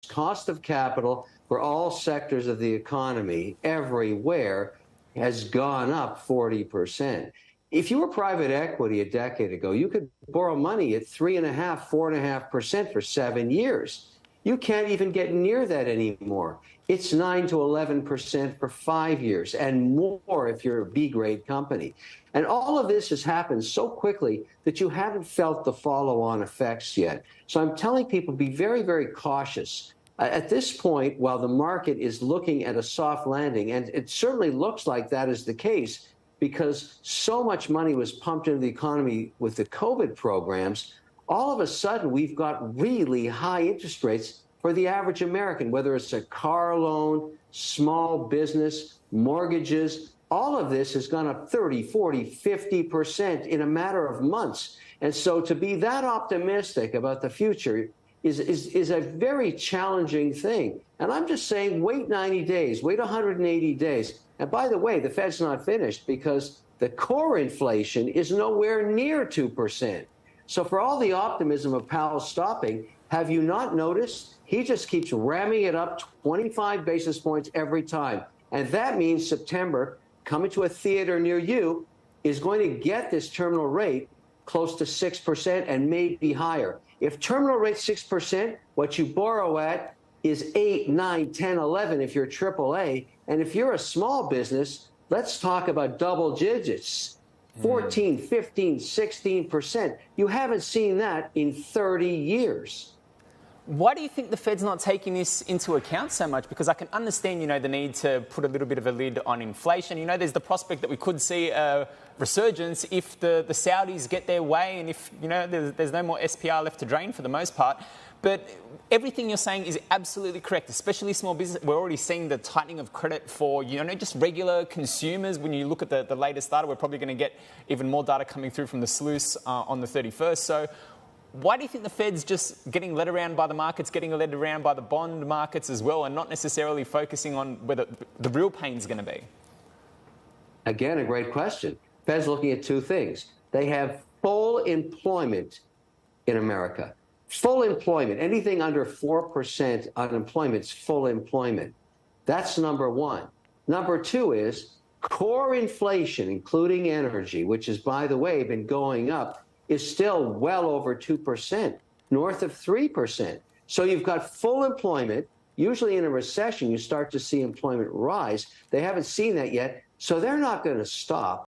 cost of capital for all sectors of the economy everywhere has gone up 40%. If you were private equity a decade ago, you could borrow money at 3.5%, 4.5% for 7 years. You can't even get near that anymore. It's 9 to 11% for 5 years and more if you're a B-grade company. And all of this has happened so quickly that you haven't felt the follow-on effects yet. So I'm telling people, be very, very cautious. At this point, while the market is looking at a soft landing, and it certainly looks like that is the case because so much money was pumped into the economy with the COVID programs, all of a sudden we've got really high interest rates for the average American, whether it's a car loan, small business, mortgages. All of this has gone up 30, 40, 50% in a matter of months. And so to be that optimistic about the future is a very challenging thing. And I'm just saying, wait 90 days, wait 180 days. And by the way, the Fed's not finished because the core inflation is nowhere near 2%. So for all the optimism of Powell stopping, have you not noticed? He just keeps ramming it up 25 basis points every time. And that means September, coming to a theater near you, is going to get this terminal rate close to 6% and maybe higher. If terminal rate 6%, what you borrow at is 8, 9, 10, 11 if you're AAA. And if you're a small business, let's talk about double digits, 14, 15, 16%. You haven't seen that in 30 years. Why do you think the Fed's not taking this into account so much? Because I can understand, the need to put a little bit of a lid on inflation. There's the prospect that we could see a resurgence if the Saudis get their way and if, there's no more SPR left to drain for the most part. But everything you're saying is absolutely correct, especially small business. We're already seeing the tightening of credit for, just regular consumers. When you look at the latest data, we're probably going to get even more data coming through from the sluice on the 31st. So why do you think the Fed's just getting led around by the markets, getting led around by the bond markets as well, and not necessarily focusing on whether the real pain's going to be? Again, a great question. Fed's looking at two things. They have full employment in America. Full employment. Anything under 4% unemployment is full employment. That's number one. Number two is core inflation, including energy, which has, by the way, been going up, is still well over 2%, north of 3%. So you've got full employment. Usually in a recession, you start to see employment rise. They haven't seen that yet, so they're not going to stop.